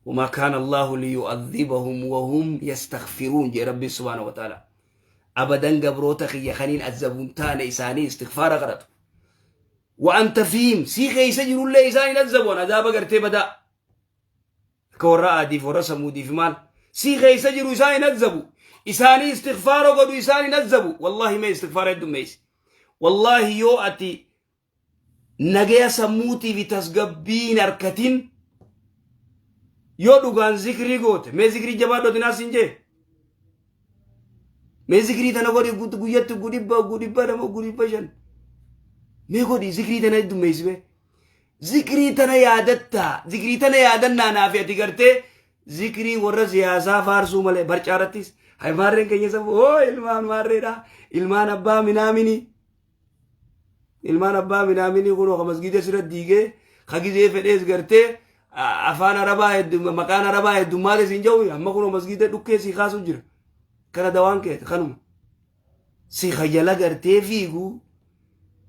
وما كان الله ليؤذبهم وهم يستغفرون جي ربي سبحانه وتعالى أبدا قبروتك يا خنين الزبون تانا إساني استغفار غرط وأنت فيهم سيخ يسجر الله إساني نزبون عذاب قرتي بدا كوراء دي فرسم ودي في مال سيخ يسجر إساني نزبو إساني استغفار قدو إساني نزبو والله ما استغفار يدو ميس والله يو أتي نجيا سموتي في تسقبين أركتين يو دوغان ذكري قوت ما ذكري جبادو تناسين me zikri tana godi guyattu gudibba damo gudibba shan me godi zikri tana iddu meisbe zikri tana yadanna nafi ati garte zikri warra siyasa farsu male barcharatis hay marren kenya sab o ilman marreda ilman abba minamini kuno ka masgide sira dige khagize fedes garte afana raba eddu makana raba eddu male sinjawi amma kuno masgide dukke si khasu jira كان دوان كيت خنم سيخا جلا غرتي فيغو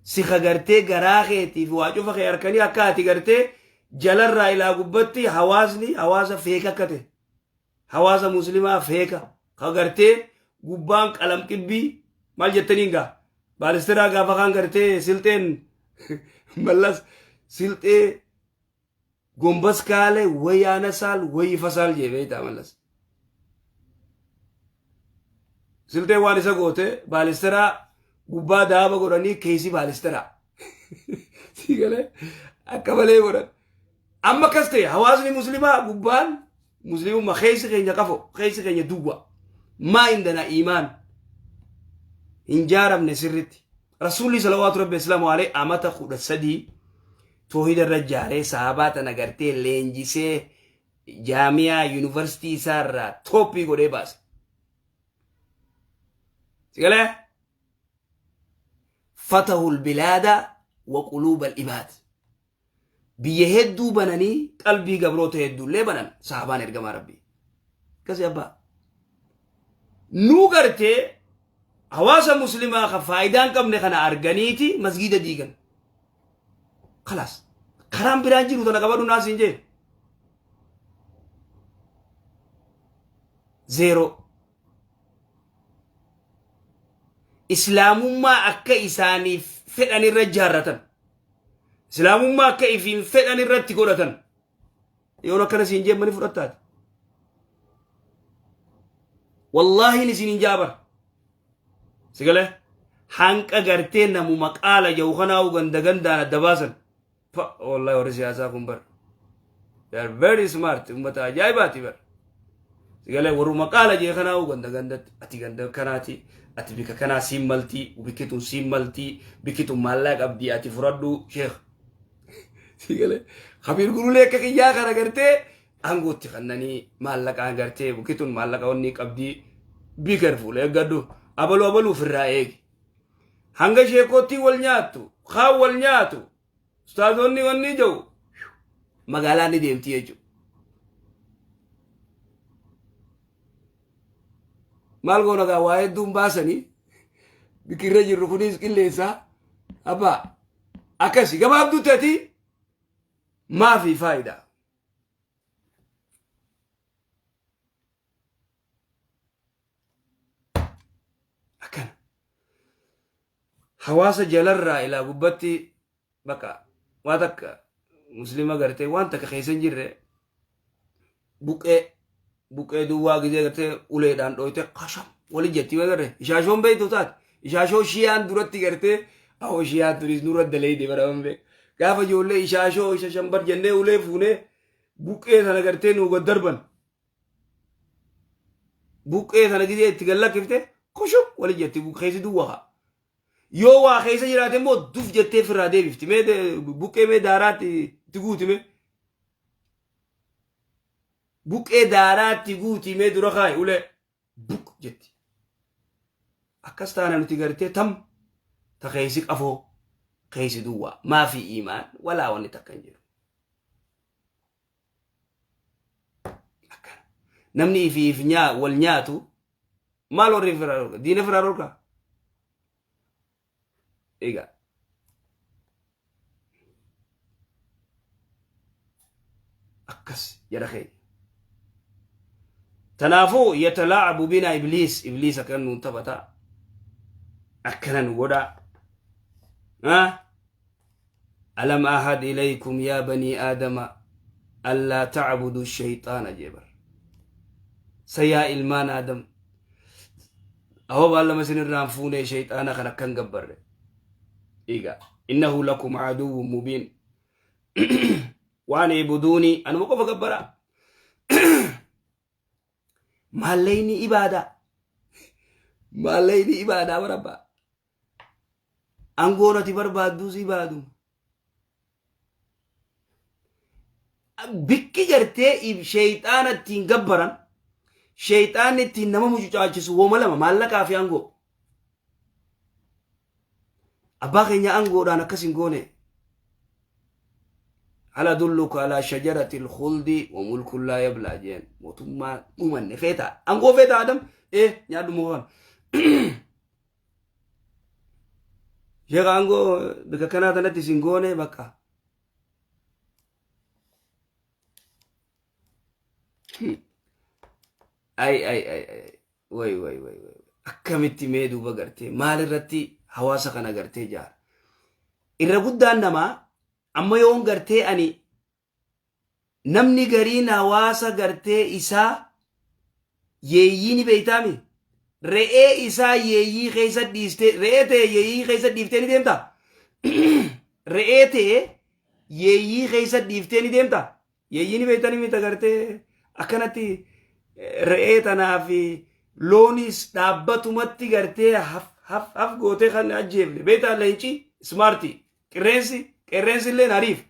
سيخا غرتي غراخيتي فواجو فخي أركاني أكاتي غرتي جلا الرأيلا قبتي حواز فيكا كتي حواز مسلمة فيكا خغرتي قبان قلم كبي مال جتنينغا بالسترا غافخان غرتي سلطين ملس سلطي قنبس كالي ويانا سال وي فصال جيبيتا ملس سلطة وانسا قوته بالسترا قبا دابا قراني كيسي بالسترا سيقاله أكبالي قران أما كستي حوازني مسلمة قبان مسلمة ما خيسي خيني قفو خيسي خيني دوبا ما عندنا إيمان إنجارة من سرتي رسولي صلوات ربي السلام عليه أمتا خود السدي توحيد الرجال صحابات نغرتي لينجيسي جامعة يونيفرسيتي سارة توبي قري باس سيقاله فتحوا البلاد وقلوب العباد بيهدو بناني قلبي قبروت هدو ليه بنان صحابان ارقام ربي كسي أبا نوغرتي حواسا مسلمة خفايدان كم نخنا أرغانيتي مسجد ديغن خلاص خرام برانجي روتنا قبرو ناس انجي زيرو إسلام ما أكا إساني فدان الرجارة إسلام ما أكا إفين فدان الرتقورة يونا كان سينجيب مني فرطات والله نسين جابر سيقاله حانك أغرتين نمو مقالة جوخنا وغندغندانا دباسا والله ورسي أساكم بر they are very smart أمتا جايباتي بر سيقاله ورو مقالة جيخنا وغندغندت أتي غندغ كناتي أتي بك كنا سيمالتي وبكتون سيمالتي بكتون مالاك أبدي أتي فردو شيخ سيقاله خبير قولوا لك كي يا خنا غرتي أنغوتي خناني مالاك أنغرتي وكتون مالاك ونيك أبدي be careful قدو أبلو في الرأيك هنگا شيكوتي والنياتو خاو والنياتو استاذوني وني جو مقالاني ديمتي يجو مالغونا غا واحد دوم باسني بكيرجي ركونيس كليسا أبا أكاسي كما أبدو تاتي ما في فايدة حواس جلرة إلى قبتي بقى واتك مسلمة قرتي وانتك خيسن جرة بوكي دوا قدي قرتي وليدان دويتي قشم ولي جتي وقرة إشاشون بيتو تات إشاشو شيان درتي قرتي أو شيان تريز نورد دليدي برام بي كافة جولي إشاشون بر جنة ولي فوني بوكي ثانا قرتي نوغو دربن بوكي ثانا قدي تقلق كفتي قشم ولي جتي بوكي خيسي دواها yoo waa keessa jiraate immoo duf jettee firraa deebifti mee buqqee mee daaraatti itti guuti mee buqqee daaraatti guuti mee dura kaayi ulee buq jetti akkas taana nuti gartee tam ta keeysi qafoo keeysi duwwaa maa fi iimaan walaa wanni takka hin jiru akkana namni ifiif wal nyaatu maal warri firaa dhorka diina firaa dhorka إيجا أكس يا رخي تنافو يتلاعب بنا إبليس كأنه تبتا أكنا نقودا ألم أحد إليكم يا بني آدم ألا تعبدوا الشيطان جبر سيا إلمان آدم أهو بالله مسن الرانفون شيطانا خنا كان قبر إيجا إنه لكم عدو مبين وأن يعبدوني أنا مقف قبرا ما ليني إبادة وربا أنغورة بربادو سيبادو بكي جرتي شيطان التين قبرا شيطان التين نما مجوجاجسو وملما مالكا في أنغو أباقي نيا أنغو رانا كسنغوني هل أدلك على شجرة الخلد وملك لا يبلى جين وتما ممن فيتا أنغو فيتا آدم إيه نيادو موهان شيخ أنغو بكا كانت نتي سنغوني بكا أي وي أكمتي ميدو بغرتي مال الرتي حواسا كان غرتي جار إرى قدان نما أما يوم غرتي أني نمني غرين حواسا غرتي إسا يييني بيتامي رئي إسا ييي خيسا ديستي رئي تي ييي خيسا ديفتيني ديمتا رئي تي ييي خيسا ديفتيني ديمتا يييني بيتاني ميتا غرتي أكنتي رئي تنافي لونيس دابتمتي غرتي هف غوتي خان أجيب بيتا لينشي سمارتي كرنسي اللي نعرف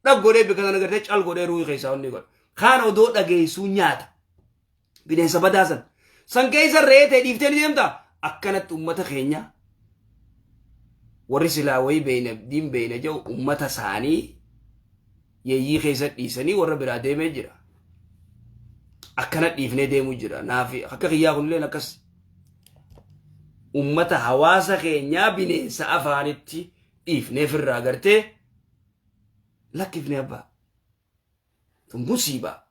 دب غوري بكذا نغرتي چال غوري روي خيسا وني غور خان ودو دغيسو نياتا بيدن سبداسن سن كيسر رئي تي ديفتيني ديمتا أكنت أمتا خينيا ورسلاوي بين جو أمتا ساني ييي خيسا ديساني ور برادي مجرا أكنت ديفني ديمو جرا نافي حكا خياكم لنا كس أمتا حواسا خينيا بني سأفانتي ديفني في الراغرتي لكيفني أبا ثم مصيبة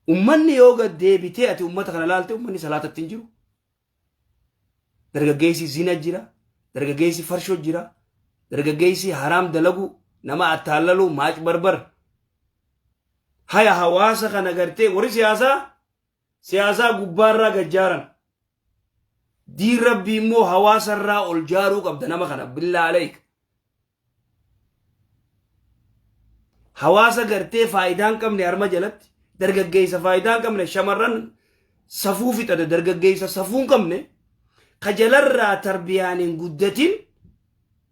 أمني يوغا ديبتي أتي أمتا خنالالتي أمني صلاة تنجرو درجة جيسي زينة جرا درجة جيسي فرشو جرا درجة جيسي حرام دلقو نما أتاللو ماج بربر هيا حواسا خنغرتي وري سياسة غبارة غجارا دي ربي مو حواسا را الجارو قبضنا ما خنا بالله عليك حواسا غرتي فايدان كم نيرما جلت درجة جيسا فايدان كم نشمرن صفوفي تد درجة جيسا صفون كم نه خجلر را تربيان قدتين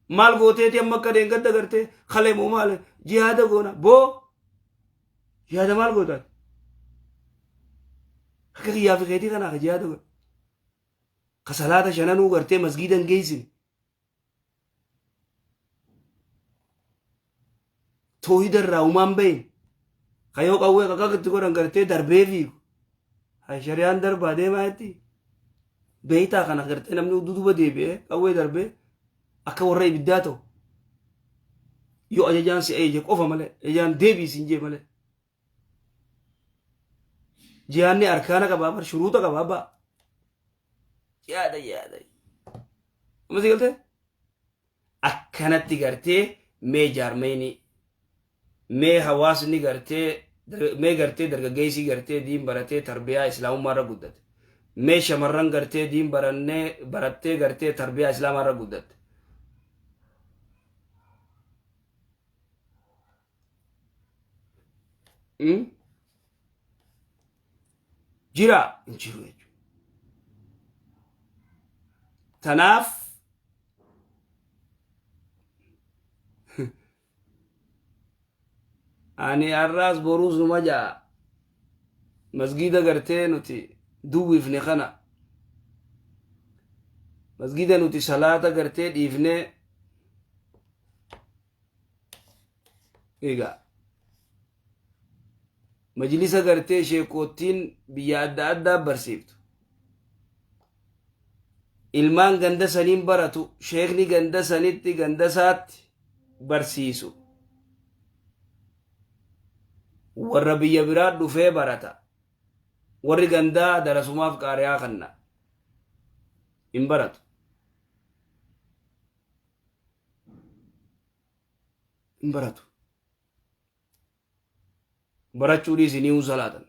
مال غوتي أما كدين قد غرتي خلي مو مال جهاد غونا بو جهاد مال غوتات حقيقي يا في غيتي كنا جهاد غو خسالات شنانو غرتي مسجدا جيسين توحيد الراومان بين خيو قوي كاكا تقولن غرتي دربي فيكو هاي شريان دربا دي مايتي بيتا كان غرتي نمنو دودو بدي بي قوي دربي أكا ورأي بداتو يو أجان سي أيجي قوفا مالي أجان ديبي سنجي مالي جياني أركانا كبابا شروطا كبابا يادا ما سي قلت أكانت تغرتي مي جارميني مي حواسني غرتي مي غرتي درگا گيسي غرتي دين برتي تربية إسلام مرة قدت مي شمرن غرتي دين برتي غرتي تربية إسلام مرة قدت جرا انجرو تناف أني الراس بروز نمجا مسجد غرتين وتي دوب في نخنا مسجد نوتي صلاة غرتين إفنى إيجا مجلس غرتين شيكوتين بياد أدا برسيبتو ilmaan ganda saniin baratu sheekni ganda sanitti ganda saatti barsiisu warra biyya biraa dhufee barata warri gandaa darasumaaf qaariyaa kanna hin baratu hin baratu barachuu dhiisanii salaatan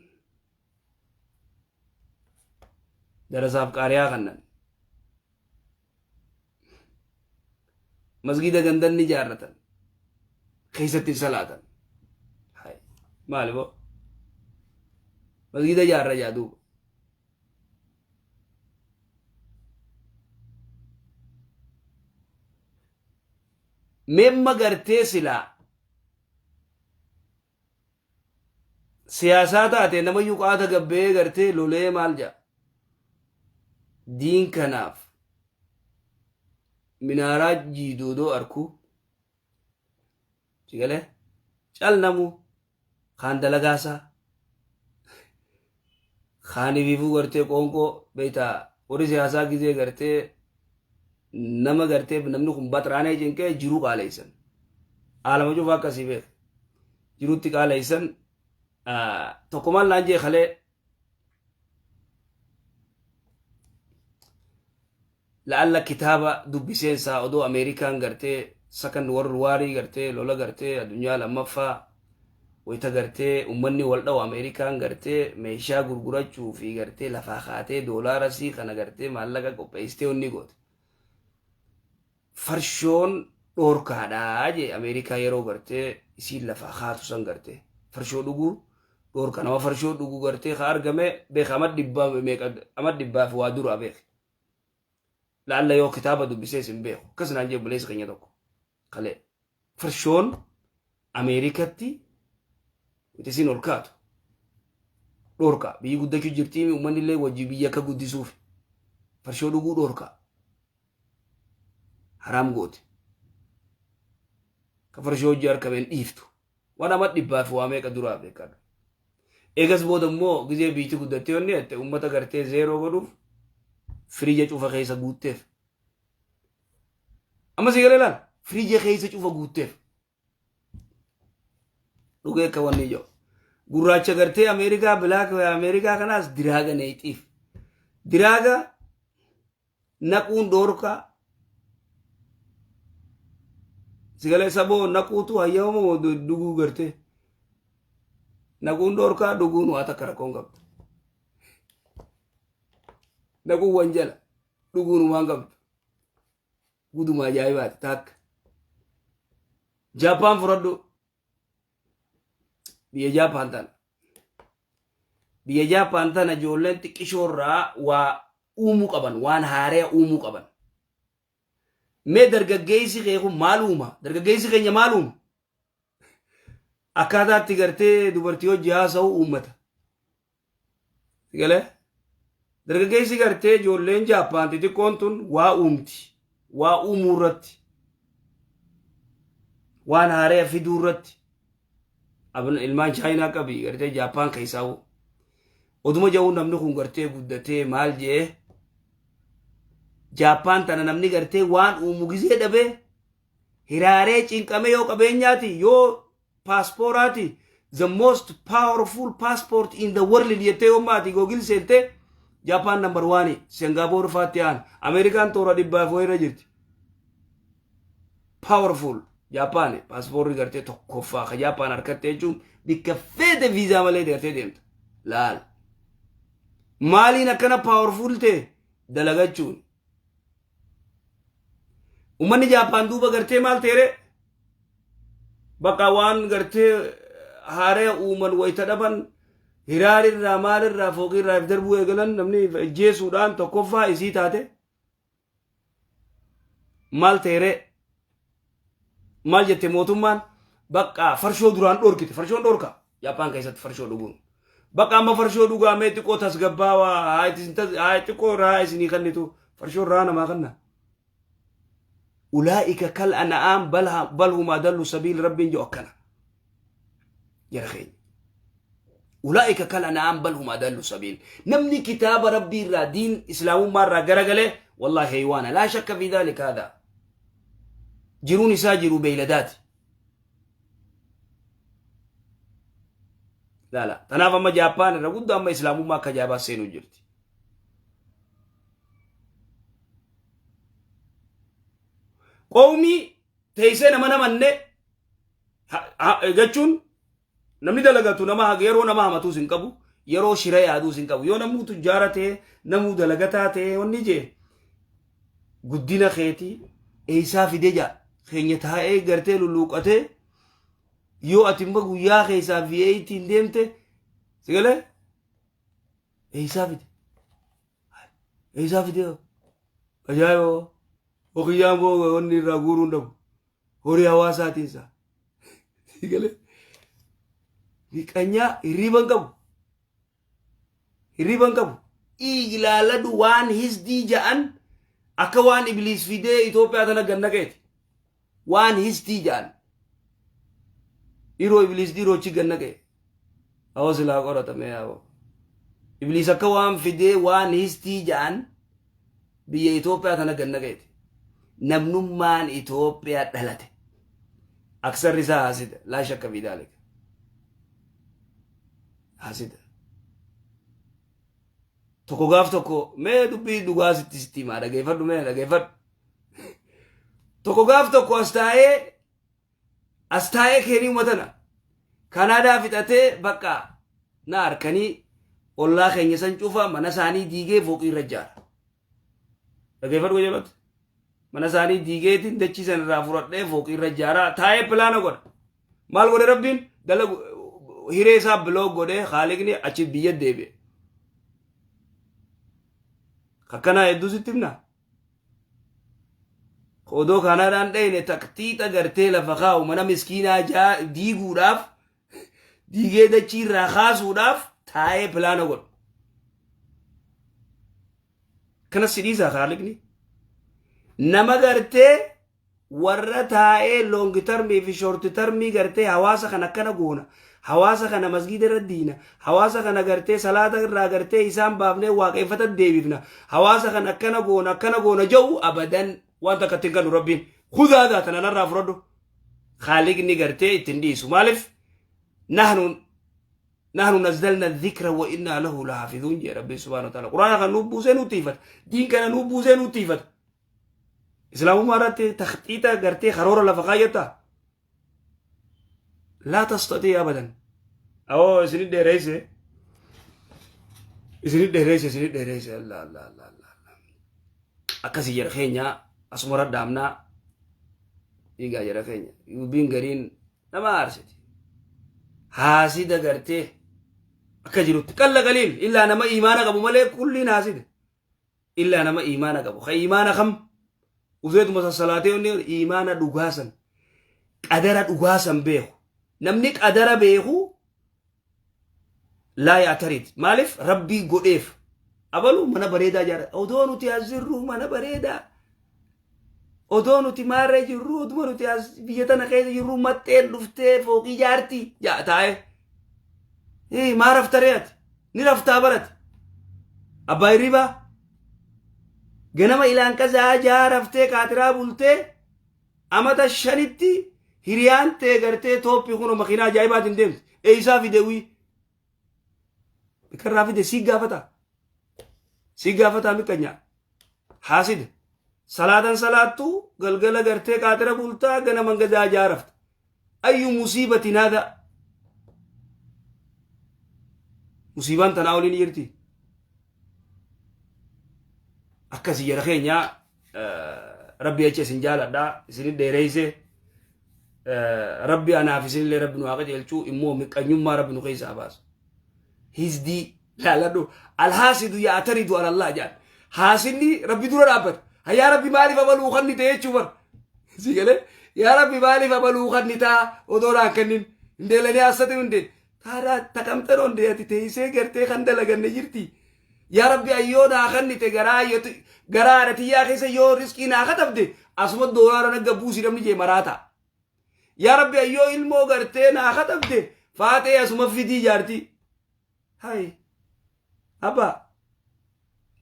darasaaf qaariyaa kannan masgida gandan ni jaarratan keessatti salaatan maali bo masgida jaarra jaadu memma gartee silaa siyaasaa taate nama yuqaata gabbee gartee lolee maal jaa diin kanaaf minaaraa jiidoodoo arku sigale cal namu kaan dalagaasaa kaani biifuu gartee qoonqoo beeytaa warri siyaasaa gizee gartee nama gartee namni kun baxraanee jinqee jiruu qaaleysan aalama cufa akkasii beek jiruutti qaaleysan tokkomaan laan jee kalee la'alla kitaaba dubbiseensaa odoo ameerikaan gartee second world warii gartee lola gartee addunyaa lammaffaa wayta gartee ummanni wal dhawu ameerikaan gartee meeshaa gurgurachuu fi gartee lafaa kaatee doolaarasii kana gartee maallaqa qopheessitee onni goote farshoon dhoorkaadhaa jee ameerikaa yeroo gartee isiin lafaa kaatu san gartee farshoo dhuguu dhoorka nama farshoo dhuguu gartee ka argame beeka amad dhibbaaf waa dura beeka la'alla yoo kitaaba dubbisee sin beeku akkasnaan jee buleessa keenya tokko kalee farshoon ameerikatti itisiin ol kaatu dhoorka biyyi guddachuu jirtii ummanni illee wajji biyya akka guddisuuf farshoo dhuguu dhoorka haraam goote ka farshoo hojii harkameen dhiiftu waan amad dhibbaaf waa meeqa duraa beekadha eegas booda immoo gizee biyyi guddattee onni ette ummata gartee zeeroo godhuuf firija cufa keessa guutteef amma si galee laal firija keessa cufa guutteef dhugee akka wanni ijoo gurraacha gartee ameerikaa bilaak ameerikaa kanaas diraaga neexiif diraaga naquun dhoorkaa si galee saboo naquutu hayyamamoo dhuguu gartee naquun dhoorkaa dhuguun waa takka rakkoon qabdu naquun wanjala dhuguun waan qabdu guduma ajaa'ibaati taakka jaapaan fudhadhu biyya jaapaan tana ijoolleen xiqqishoorraa waa uumuu qaban waan haaraa uumuu qaban mee dargaggeessi keeku maal uuma dargaggeessi keenya maal uuma akkaataatti gartee dubartii hojii haasa'u uummata galee dargaggeessi gartee ijoolleen jaapaan xixiqqoon tun waa uumti waa uumuu irratti waan haaraa fiduu irratti ilmaan chaayinaa qabi gartee jaapaan keessaa oduma ja'uu namni kun gartee guddatee maal jee jaapaan tana namni gartee waan uumu gizee dhabee hiraaree cinqame yoo qabeenyaati yoo paaspooraati the most powerful passport in the world jettee yommaati googil seentee jaapaan number 1 Singapore faatti aan Ameerikaan toora dhibbaaf wayirra jirti powerful Jaapaan paaspoorri gartee tokkoffaa ka Jaapaan harkattee jechuun bikka feete viizaa malee gartee deemta laal maaliin akkana powerful ta'e dalagachuun ummanni Jaapaan duuba gartee maal ta'e bakka waan gartee haaree uuman wayita dhaban hiraarirraa maalirraa fooqirraa darbuu eegalan namni jeesuudhaan tokkoffaa isii taate maal ta'e maal jette mootummaan bakka farshoo duraan dhorkite farshoon dhorka Jaapaan keessatti farshoo dhuguun bakka amma farshoo dhugaa mee xiqqoo tasgabbaawaa haa xiqqoo raa isinii kannitu farshoon raa namaa kanna ulaa'ika kal an'aam bal hum adallu sabiil rabbiin jedhu akkana jara keenya ulaa'ika kal an'aam bal hum adallu sabiil namni kitaaba rabbii irraa diin islaamummaa irraa garagalee wallahi haywaana laa shakka fi dhaalika haadaa jiruun isaa jiru beeyladaati لا لا تناف أما جابان رقود أما إسلام ما كجابا سينو جرتي قومي تيسين أمنا منه جاتشون namni dalagatu nama yeroo nama hamatu sin qabu yeroo shiree yaaduu sin qabu yoo namni tujjaara ta'e namni dalagataa ta'e wanni jee guddina keeti eeysaa fide jaa keenya taa'ee gartee luluuqatee yoo ati imba guyyaa keessaa V8 deemte sigale eeysaa fide ajaa'iba okiyyaan boo wanni irraa guuruun dhabu horii hawaasaatiin isaa sigale Bikanya iriban kabu iglaladu wan hisdi jaan akka wan iblis fide Ethiopia tana gannaqeeti wan hisdi jaan iro iblis diro chi gannaqe awasila qorata me yawo iblis akka wan fide wan hisdi jaan biya Ethiopia tana gannaqeeti namnummaan Ethiopia dhalate aksar risa hasid la shakka fi dalik hasid toko gaaf toko me dubbi dugaa sitti ma dhaggeeffadhu me dhaggeeffadhu toko gaaf toko astaa'ee keenii umatana Kanaadaa fixatee bakka na arkanii ollaa keenya san cufa mana isaanii diigee fooqii irra jaara dhaggeeffadhu jalatti mana isaanii diigeetiin dachii san irraa fudhadhee fooqii irra jaara taa'ee pilaana godha maal godhe rabbiin dalagu hiree isaa biloo godhe Khaliqni achi biyya deebi'e kakkanaa hedduu sitti himna odoo Kanaadaan dhayne taktiixa gartee lafa kaa'u mana miskiinaa diiguudhaaf diigee dachii irraa kaasuudhaaf taa'ee pilaana godhu kanas sidhiisaa Khaliqni nama gartee warra taa'ee longi tarmii fi shorti tarmii gartee hawaasa kan akkana goona hawaasa kana masgida irra diina hawaasa kana gartee salaata irraa gartee isaan baafnee waaqeffata deebifna hawaasa kan akkana goona jedhu abadan wanta kattin kanu rabbiin khudaada tana narraa fudhadhu Khaliqni gartee ittiin dhiisu maalif nahnu nazzalna dhikra wa inna lahu lahafidhun ya rabbi subhanahu wa ta'ala qur'aana kan nubbusee nutifat diin kana nubbusee nutifat islaamu maratti takhtiita gartee kharoora lafa qayyata لا تستطيع أبدا أو سنيد رئيسة لا أكاسي جرخينيا أسمر الدامنا يجا جرخينيا يبين قرين نما أرسل حاسد قرتي أكجرت كلا قليل إلا نما إيمانك أبو ملك كلنا حاسد إلا نما إيمانك أبو خي إيمانك خم وزيد مسلسلاتي إيمان دوغاسن قدر دوغاسن بيخ نمنك أدرى بيهو لا يعترض مالف ربي قديف أبلو منا بريدا جار أودونو تيازرو منا بريدا أودونو تمارة جرو أودونو تياز بيجتنا كيد جرو متين لفته فوقي جارتي جا تاي إيه ما رفتريات نرفتا برد أباي ريبا جنما إلان كذا جا رفته كاترا بولته أما تشانيتي Hiriyaan ta'e gartee Toophii kun makiinaa ajaa'ibaatiin deemte eeysaa fide wii bikarraa fide sii gaafataa miqqanyaa haaside salaatan salaattu galgala gartee qaatira bultaa ganama gazaa jaarafta ayyu musiibatin haadha musiibaan tanaa oliin jirti akkasii jara keenyaa rabbi achi isin jaaladhaa isin dheereeyse ربي أنا في سنة ربي نواقد يلشوا إمو مكانيوم ما ربي نقيس عباس هزدي لا دو الحاسد يعترض على الله جان حاسدني ربي دور رابط يا ربي مالي فبلو خدني تيجور سيقول يا ربي مالي فبلو خدني تا ودورا كنين ندلني أسد مندين تارا تكمترون دي تيسي كرتي خندلا كن جرتي يا ربي أيونا خدني تجرا رتيا كيس يو رزقي ناخذ دي أسمت دورا نجبوسي رمني جي مراتا يا ربي أيو علمو غرتين أخذت دي فاتي أسمى في دي جارتي هاي أبا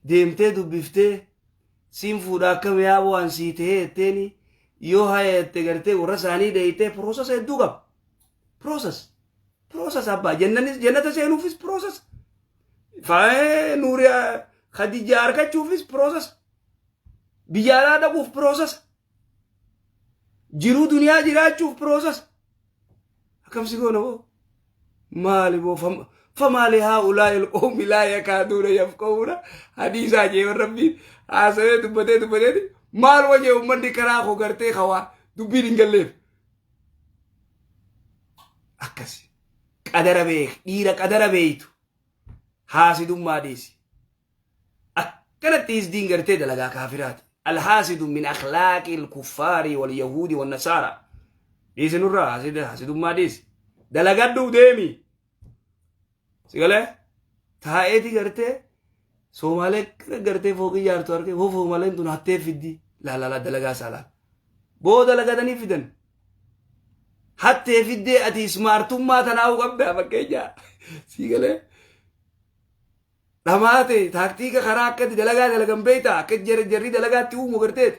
ديمتي دبفتي سيم فودا كم يابو أنسيته تاني يو هاي تغرتي ورساني ديته بروسس ادوغب بروسس process abbaa jannata seenuufis process nuuriyaa khadija argachuufis process biyya alaa dhaquuf process jiruu duniyaa jiraachuuf process akkamsi goona boo maali boo فما لهؤلاء القوم لا يكادون يفقهون حديثا جيب ربي آسوه دبته مال وجه من دي كراخو غرتي خوا دبي دنگلف أكسي قدر بيك ديرا قدر بيتو حاسد ما ديسي أكنا تيز دين غرتي دلغا كافرات الحاسد من أخلاق الكفار واليهود والنصارى ديسي نورا حاسد ما ديسي دلغا دو ديمي سيقاله تايتي غرتي سومالك غرتي فوقي يارتو أركي هو فومالين دون حتى فيدي لا دلغا سالا بو دلغا دني فيدن حتى فيدي أتي سمارتم ما تناو قبدا بكيجا سيقاله لماتي تاكتيك خراك دلغا مبيتا كجري دلغا تيو مغرتيت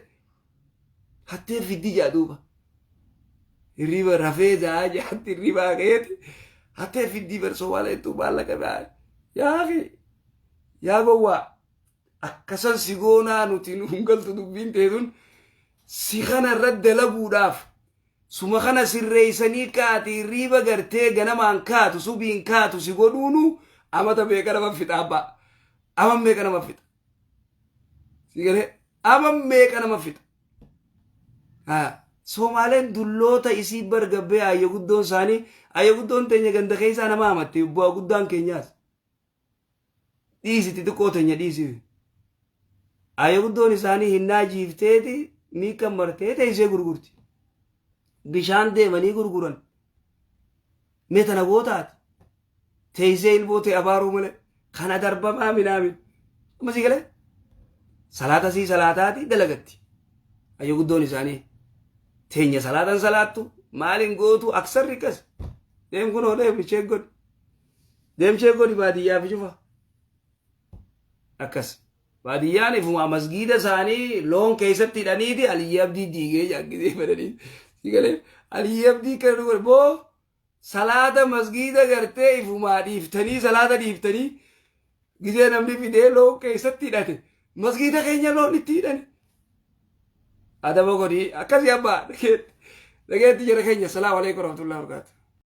حتى فيدي جادوبا الريبا رفيزا آجي حتى الريبا غيتي حتى في الدي برسو والي تو بالك بقى يا أخي يا بوا أكسر سيغونا نتينو هنقل تدبين تهدون سيخانا رد لبو داف سمخانا سيريساني كاتي ريبا غرتي غنمان كاتو سوبين كاتو سيغونونو أما تبقى مفت أبا أما ميكا مفت سيغري أما ميكا مفت Somalen dullota isi bargabe ayo guddon sani ayo guddon tenya ganda keisa na mamatti bo guddan kenyas disi titu ko tenya disi ayo guddon sani hinna jifteti mika martete ise gurgurti bishan de mani gurguran metana gotat teise ilbote abaru male kana darba ma minamin masigale salata si salatati dalagatti ayo guddon sani تيني صلاة مالين قوتو أكثر ركز ديم كنو ديم شيكون ديم شيكون بادية في شوفا أكس بادية نفما مسجد ساني لون كيسر تيراني دي علياب دي ديگه جاكي دي بدني سيقالي علياب دي كرنو بو صلاة مسجد کرتے فما ديفتني صلاة ديفتني گزي نمني في دي لون كيسر تيراني مسجد كينيا لون تيراني هذا بقولي أكاسي أبا لقيت تجري خير السلام عليكم ورحمة الله وبركاته